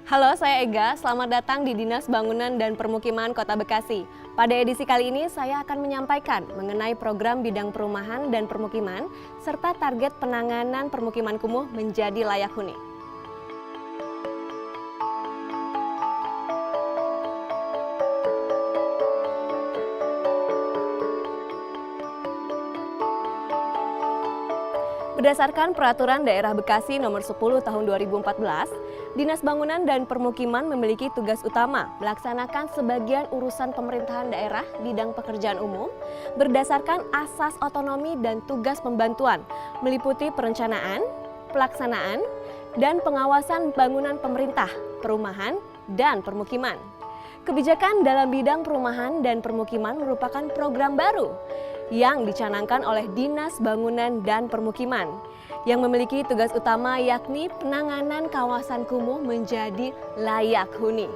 Halo, saya Ega. Selamat datang di Dinas Bangunan dan Permukiman Kota Bekasi. Pada edisi kali ini saya akan menyampaikan mengenai program bidang perumahan dan permukiman serta target penanganan permukiman kumuh menjadi layak huni. Berdasarkan Peraturan Daerah Bekasi Nomor 10 Tahun 2014, Dinas Bangunan dan Permukiman memiliki tugas utama melaksanakan sebagian urusan pemerintahan daerah bidang pekerjaan umum berdasarkan asas otonomi dan tugas pembantuan, meliputi perencanaan, pelaksanaan, dan pengawasan bangunan pemerintah, perumahan, dan permukiman. Kebijakan dalam bidang perumahan dan permukiman merupakan program baru yang dicanangkan oleh Dinas Bangunan dan Permukiman yang memiliki tugas utama yakni penanganan kawasan kumuh menjadi layak huni.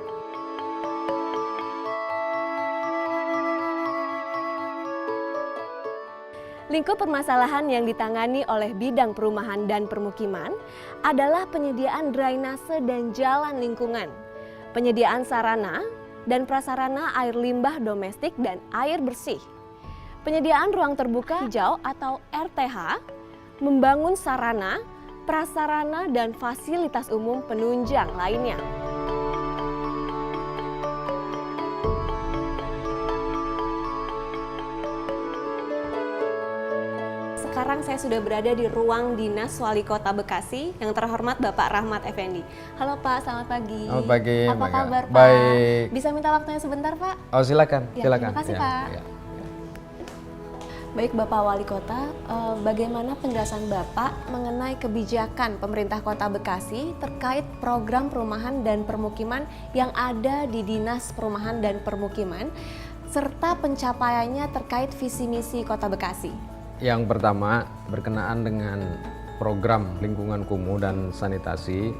Lingkup permasalahan yang ditangani oleh bidang perumahan dan permukiman adalah penyediaan drainase dan jalan lingkungan, penyediaan sarana dan prasarana air limbah domestik dan air bersih, penyediaan ruang terbuka hijau atau RTH, membangun sarana, prasarana, dan fasilitas umum penunjang lainnya. Sekarang saya sudah berada di ruang Dinas Wali Kota Bekasi yang terhormat Bapak Rahmat Effendi. Halo Pak, selamat pagi. Selamat pagi. Apa kabar Pak? Baik. Bisa minta waktunya sebentar Pak? Oh silakan, Ya, silakan. terima kasih Pak. Ya. Baik Bapak Wali Kota, bagaimana penjelasan Bapak mengenai kebijakan pemerintah Kota Bekasi terkait program perumahan dan permukiman yang ada di Dinas Perumahan dan Permukiman serta pencapaiannya terkait visi misi Kota Bekasi? Yang pertama berkenaan dengan program lingkungan kumuh dan sanitasi,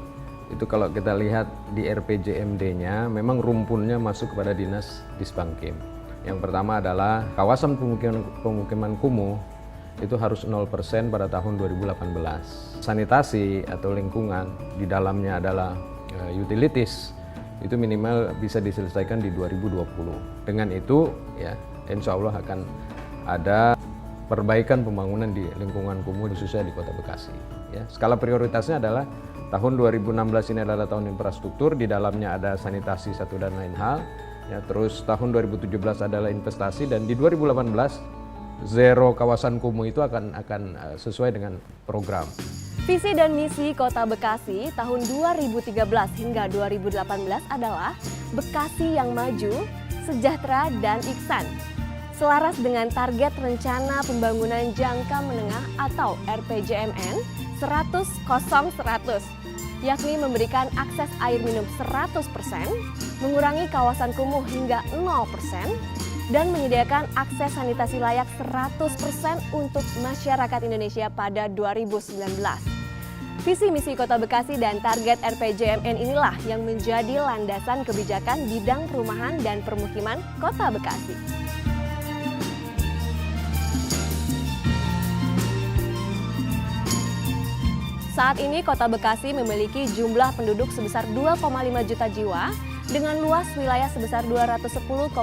itu kalau kita lihat di RPJMD-nya memang rumpunnya masuk kepada Dinas Disbankim. Yang pertama adalah kawasan pemukiman kumuh itu harus 0% pada tahun 2018. Sanitasi atau lingkungan di dalamnya adalah utilities, itu minimal bisa diselesaikan di 2020. Dengan itu ya insya Allah akan ada perbaikan pembangunan di lingkungan kumuh khususnya di Kota Bekasi. Ya, skala prioritasnya adalah tahun 2016 ini adalah tahun infrastruktur, di dalamnya ada sanitasi satu dan lain hal. Ya, terus tahun 2017 adalah investasi dan di 2018 zero kawasan kumuh itu akan sesuai dengan program. Visi dan misi Kota Bekasi tahun 2013 hingga 2018 adalah Bekasi yang maju, sejahtera dan iksan. Selaras dengan target Rencana Pembangunan Jangka Menengah atau RPJMN 100-0-100, yakni memberikan akses air minum 100%, mengurangi kawasan kumuh hingga 0%, dan menyediakan akses sanitasi layak 100% untuk masyarakat Indonesia pada 2019. Visi misi Kota Bekasi dan target RPJMN inilah yang menjadi landasan kebijakan bidang perumahan dan permukiman Kota Bekasi. Saat ini Kota Bekasi memiliki jumlah penduduk sebesar 2,5 juta jiwa dengan luas wilayah sebesar 210,49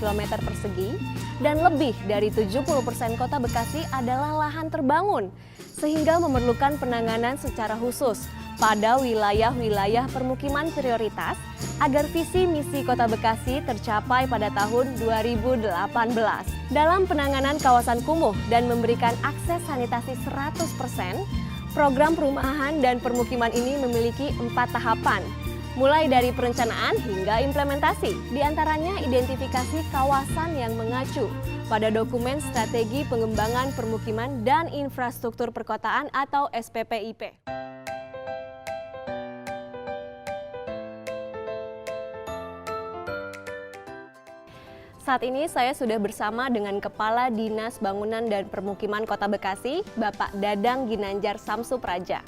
km persegi dan lebih dari 70% Kota Bekasi adalah lahan terbangun sehingga memerlukan penanganan secara khusus pada wilayah-wilayah permukiman prioritas agar visi misi Kota Bekasi tercapai pada tahun 2018. Dalam penanganan kawasan kumuh dan memberikan akses sanitasi 100%, program perumahan dan permukiman ini memiliki 4 tahapan, mulai dari perencanaan hingga implementasi. Di antaranya identifikasi kawasan yang mengacu pada dokumen strategi pengembangan permukiman dan infrastruktur perkotaan atau SPPIP. Saat ini saya sudah bersama dengan Kepala Dinas Bangunan dan Permukiman Kota Bekasi, Bapak Dadang Ginanjar Samsupraja.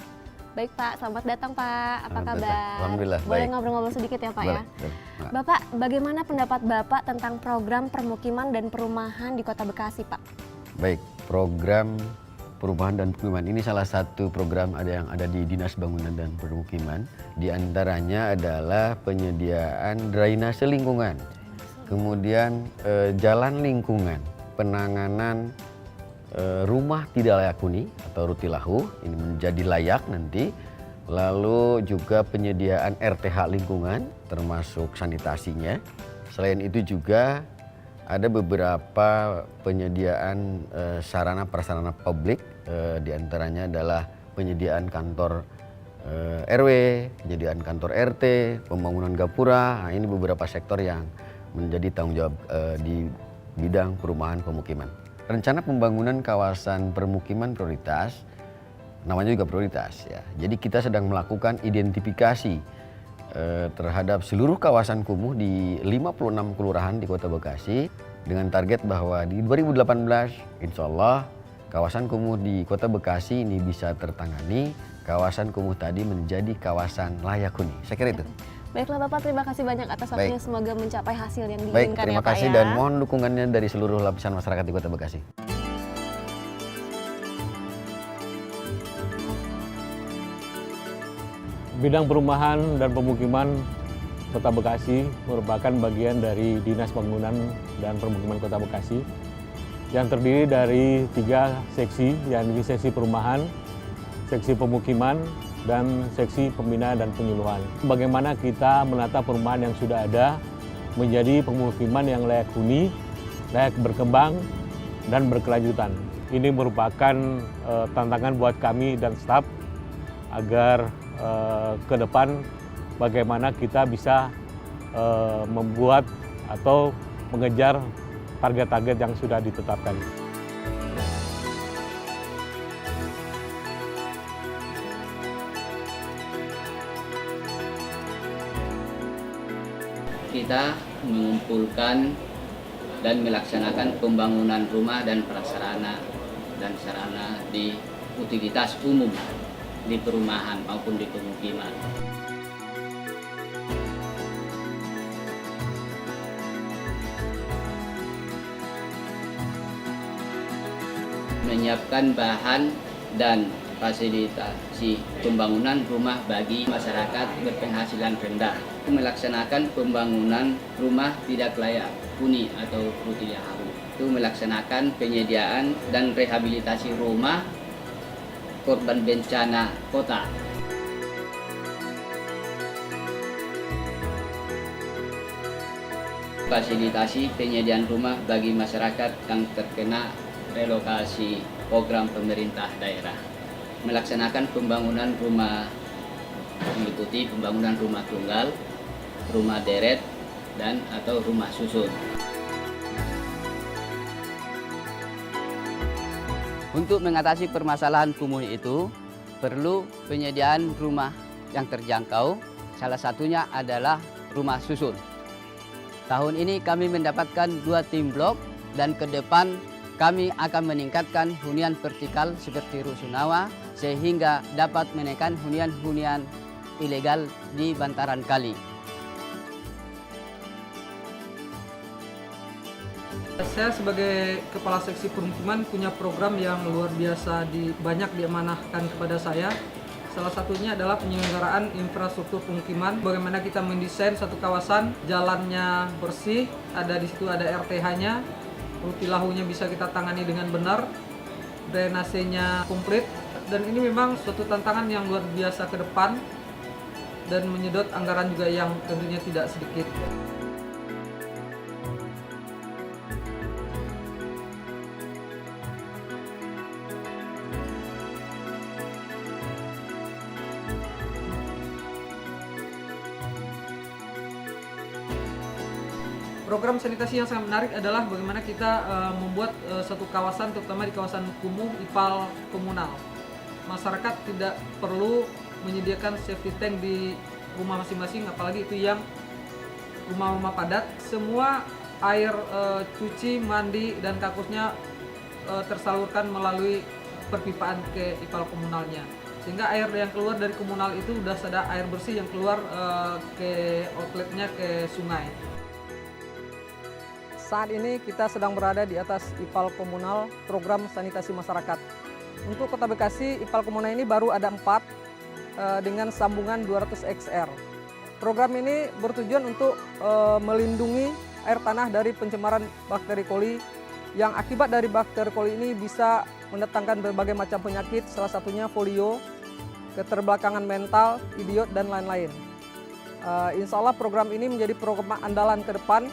Baik Pak, selamat datang Pak. Apa kabar? Alhamdulillah. Boleh baik. ngobrol-ngobrol sedikit ya Pak Boleh, ya? boleh. Bapak, bagaimana pendapat Bapak tentang program permukiman dan perumahan di Kota Bekasi Pak? Baik, program Perumahan dan Pemukiman ini salah satu program yang ada di Dinas Bangunan dan Permukiman. Di antaranya adalah penyediaan drainase lingkungan, kemudian jalan lingkungan, penanganan rumah tidak layak huni atau rutilahu, ini menjadi layak nanti. Lalu juga penyediaan RTH lingkungan termasuk sanitasinya. Selain itu juga ada beberapa penyediaan sarana prasarana publik, diantaranya adalah penyediaan kantor RW, penyediaan kantor RT, pembangunan gapura. Nah, ini beberapa sektor yang menjadi tanggung jawab di bidang perumahan pemukiman. Rencana pembangunan kawasan permukiman prioritas, namanya juga prioritas ya. Jadi kita sedang melakukan identifikasi terhadap seluruh kawasan kumuh di 56 kelurahan di Kota Bekasi dengan target bahwa di 2018 insya Allah kawasan kumuh di Kota Bekasi ini bisa tertangani, kawasan kumuh tadi menjadi kawasan layak huni. Saya kira itu. Baiklah Bapak, terima kasih banyak atas waktunya. Semoga mencapai hasil yang Baik, diinginkan terima ya Pak kasih ya. dan mohon dukungannya dari seluruh lapisan masyarakat di Kota Bekasi. Bidang perumahan dan pemukiman Kota Bekasi merupakan bagian dari Dinas Bangunan dan Permukiman Kota Bekasi yang terdiri dari 3 seksi, yakni seksi perumahan, seksi pemukiman, dan seksi pembinaan dan penyuluhan. Bagaimana kita menata perumahan yang sudah ada menjadi pemukiman yang layak huni, layak berkembang, dan berkelanjutan. Ini merupakan tantangan buat kami dan staf agar ke depan bagaimana kita bisa membuat atau mengejar target-target yang sudah ditetapkan. Kita mengumpulkan dan melaksanakan pembangunan rumah dan prasarana dan sarana di utilitas umum di perumahan maupun di pemukiman. Menyiapkan bahan dan fasilitasi pembangunan rumah bagi masyarakat berpenghasilan rendah. Melaksanakan pembangunan rumah tidak layak huni atau rutilahu. Itu melaksanakan penyediaan dan rehabilitasi rumah korban bencana kota. Fasilitasi penyediaan rumah bagi masyarakat yang terkena relokasi program pemerintah daerah. Melaksanakan pembangunan rumah meliputi pembangunan rumah tunggal, rumah deret, dan atau rumah susun. Untuk mengatasi permasalahan kumuh itu, perlu penyediaan rumah yang terjangkau. Salah satunya adalah rumah susun. Tahun ini kami mendapatkan 2 tim blok dan ke depan kami akan meningkatkan hunian vertikal seperti rusunawa sehingga dapat menekan hunian-hunian ilegal di bantaran kali. Saya sebagai Kepala Seksi Permukiman punya program yang luar biasa banyak diamanahkan kepada saya. Salah satunya adalah penyelenggaraan infrastruktur pemukiman. Bagaimana kita mendesain satu kawasan, jalannya bersih, di situ ada RTH-nya, rutilahunya bisa kita tangani dengan benar, drainasenya komplit. Dan ini memang suatu tantangan yang luar biasa ke depan dan menyedot anggaran juga yang tentunya tidak sedikit. Program sanitasi yang sangat menarik adalah bagaimana kita membuat satu kawasan, terutama di kawasan kumuh, IPAL komunal. Masyarakat tidak perlu menyediakan safety tank di rumah masing-masing, apalagi itu yang rumah-rumah padat. Semua air cuci, mandi, dan kakusnya tersalurkan melalui perpipaan ke IPAL komunalnya. Sehingga air yang keluar dari komunal itu sudah ada air bersih yang keluar ke outletnya ke sungai. Saat ini kita sedang berada di atas IPAL komunal program sanitasi masyarakat. Untuk Kota Bekasi, IPAL komunal ini baru ada 4 dengan sambungan 200 XR. Program ini bertujuan untuk melindungi air tanah dari pencemaran bakteri koli yang akibat dari bakteri koli ini bisa mendatangkan berbagai macam penyakit, salah satunya polio, keterbelakangan mental, idiot, dan lain-lain. Insya Allah program ini menjadi program andalan ke depan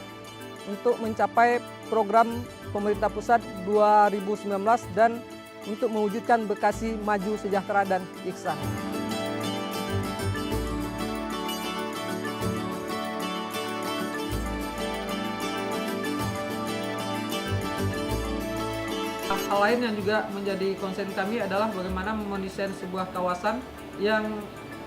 untuk mencapai program pemerintah pusat 2019 dan untuk mewujudkan Bekasi maju, sejahtera, dan ihsan. Hal lain yang juga menjadi konsen kami adalah bagaimana mendesain sebuah kawasan yang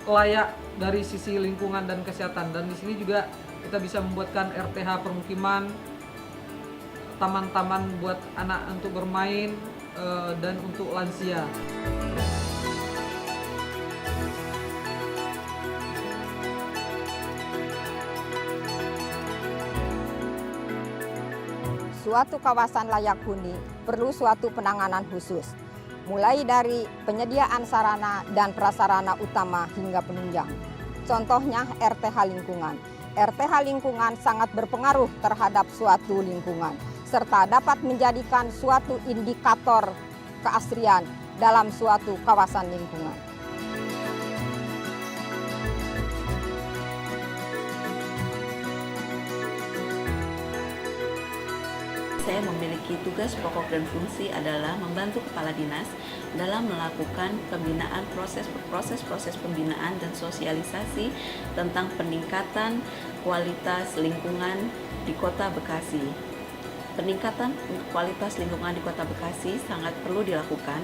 layak dari sisi lingkungan dan kesehatan. Dan di sini juga kita bisa membuatkan RTH permukiman, taman-taman buat anak untuk bermain, dan untuk lansia. Suatu kawasan layak huni perlu suatu penanganan khusus, mulai dari penyediaan sarana dan prasarana utama hingga penunjang. Contohnya RTH lingkungan. RTH lingkungan sangat berpengaruh terhadap suatu lingkungan, serta dapat menjadikan suatu indikator keasrian dalam suatu kawasan lingkungan. Saya memiliki tugas pokok dan fungsi adalah membantu kepala dinas dalam melakukan pembinaan proses pembinaan dan sosialisasi tentang peningkatan kualitas lingkungan di Kota Bekasi. Peningkatan kualitas lingkungan di Kota Bekasi sangat perlu dilakukan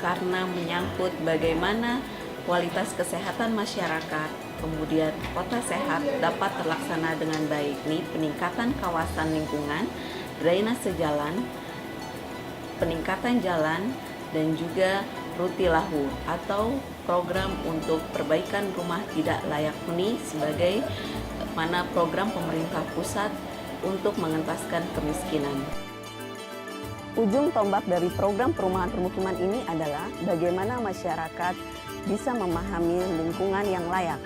karena menyangkut bagaimana kualitas kesehatan masyarakat, kemudian kota sehat dapat terlaksana dengan baik. Nih, peningkatan kawasan lingkungan, drainase jalan, peningkatan jalan, dan juga Rutilahu atau program untuk perbaikan rumah tidak layak huni sebagai mana program pemerintah pusat untuk mengentaskan kemiskinan. Ujung tombak dari program perumahan permukiman ini adalah bagaimana masyarakat bisa memahami lingkungan yang layak,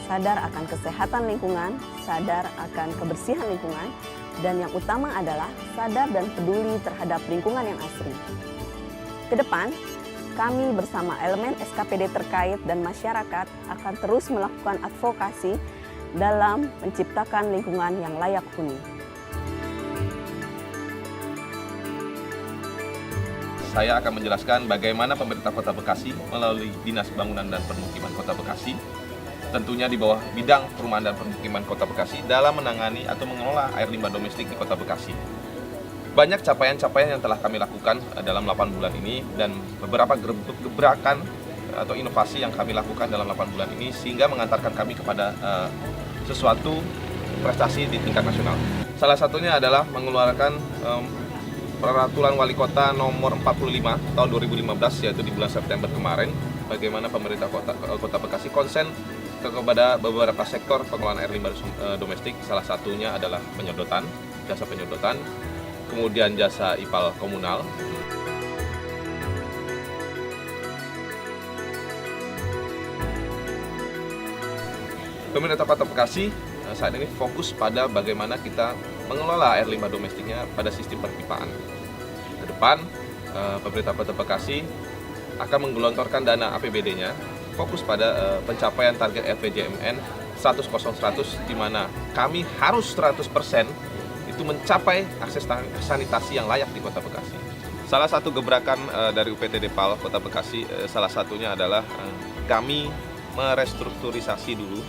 sadar akan kesehatan lingkungan, sadar akan kebersihan lingkungan, dan yang utama adalah sadar dan peduli terhadap lingkungan yang asri. Kedepan, kami bersama elemen SKPD terkait dan masyarakat akan terus melakukan advokasi dalam menciptakan lingkungan yang layak huni. Saya akan menjelaskan bagaimana pemerintah Kota Bekasi melalui Dinas Bangunan dan Permukiman Kota Bekasi, tentunya di bawah bidang perumahan dan permukiman Kota Bekasi dalam menangani atau mengelola air limbah domestik di Kota Bekasi. Banyak capaian-capaian yang telah kami lakukan dalam 8 bulan ini dan beberapa gebrakan atau inovasi yang kami lakukan dalam 8 bulan ini sehingga mengantarkan kami kepada sesuatu prestasi di tingkat nasional. Salah satunya adalah mengeluarkan Peraturan Wali Kota nomor 45 tahun 2015 yaitu di bulan September kemarin, bagaimana pemerintah Kota Bekasi konsen kepada beberapa sektor pengelolaan air limbah domestik. Salah satunya adalah penyedotan, jasa penyedotan, kemudian jasa IPAL komunal. Pemerintah Kota Bekasi saat ini fokus pada bagaimana kita mengelola air limbah domestiknya pada sistem perpipaan. Ke depan, pemerintah Kota Bekasi akan menggelontorkan dana APBD-nya fokus pada pencapaian target RPJMN 100 di mana kami harus 100% itu mencapai akses sanitasi yang layak di Kota Bekasi. Salah satu gebrakan dari UPTD PAL Kota Bekasi, salah satunya adalah kami merestrukturisasi dulu,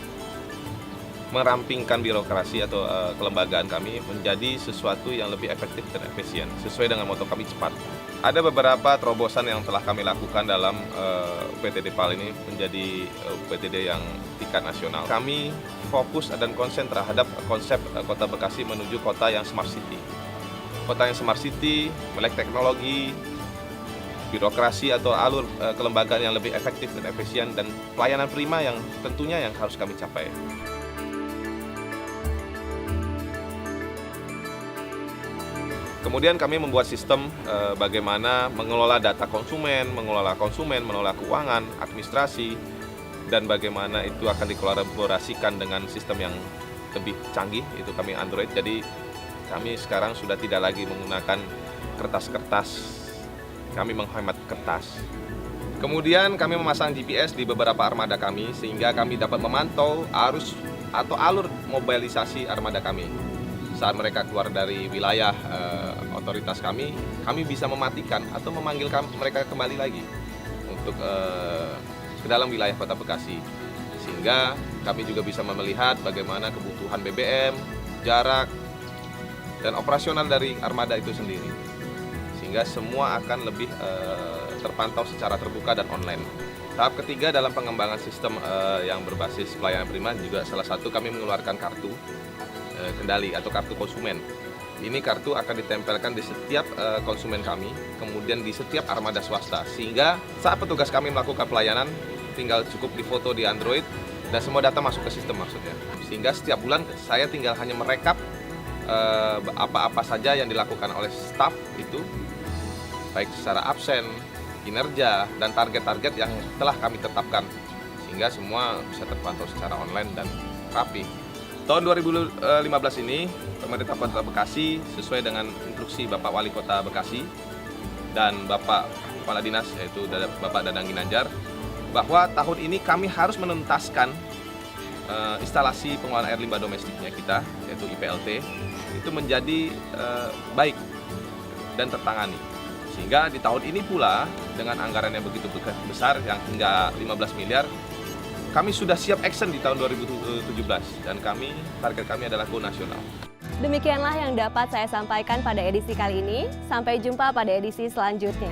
merampingkan birokrasi atau kelembagaan kami menjadi sesuatu yang lebih efektif dan efisien sesuai dengan moto kami cepat. Ada beberapa terobosan yang telah kami lakukan dalam UPTD PAL ini menjadi UPTD yang tingkat nasional. Kami fokus dan konsen terhadap konsep Kota Bekasi menuju kota yang smart city. Kota yang smart city, melek teknologi, birokrasi atau alur kelembagaan yang lebih efektif dan efisien, dan pelayanan prima yang tentunya yang harus kami capai. Kemudian kami membuat sistem bagaimana mengelola data konsumen, mengelola keuangan, administrasi, dan bagaimana itu akan dikolaborasikan dengan sistem yang lebih canggih, itu kami Android. Jadi kami sekarang sudah tidak lagi menggunakan kertas-kertas, kami menghemat kertas. Kemudian kami memasang GPS di beberapa armada kami sehingga kami dapat memantau arus atau alur mobilisasi armada kami. Saat mereka keluar dari wilayah otoritas kami bisa mematikan atau memanggil mereka kembali lagi untuk ke dalam wilayah Kota Bekasi. Sehingga kami juga bisa melihat bagaimana kebutuhan BBM, jarak, dan operasional dari armada itu sendiri. Sehingga semua akan lebih terpantau secara terbuka dan online. Tahap ketiga dalam pengembangan sistem yang berbasis pelayanan prima juga salah satu kami mengeluarkan kartu kendali atau kartu konsumen. Ini kartu akan ditempelkan di setiap konsumen kami, kemudian di setiap armada swasta. Sehingga saat petugas kami melakukan pelayanan, tinggal cukup difoto di Android dan semua data masuk ke sistem maksudnya. Sehingga setiap bulan saya tinggal hanya merekap apa-apa saja yang dilakukan oleh staf itu, baik secara absen, kinerja, dan target-target yang telah kami tetapkan. Sehingga semua bisa terpantau secara online dan rapi. Tahun 2015 ini, pemerintah Kota Bekasi sesuai dengan instruksi Bapak Wali Kota Bekasi dan Bapak Kepala Dinas yaitu Bapak Dadang Ginanjar, bahwa tahun ini kami harus menuntaskan instalasi pengelolaan air limbah domestiknya kita, yaitu IPLT, itu menjadi baik dan tertangani. Sehingga di tahun ini pula dengan anggaran yang begitu besar yang hingga 15 miliar, kami sudah siap action di tahun 2017 dan target kami adalah go nasional. Demikianlah yang dapat saya sampaikan pada edisi kali ini. Sampai jumpa pada edisi selanjutnya.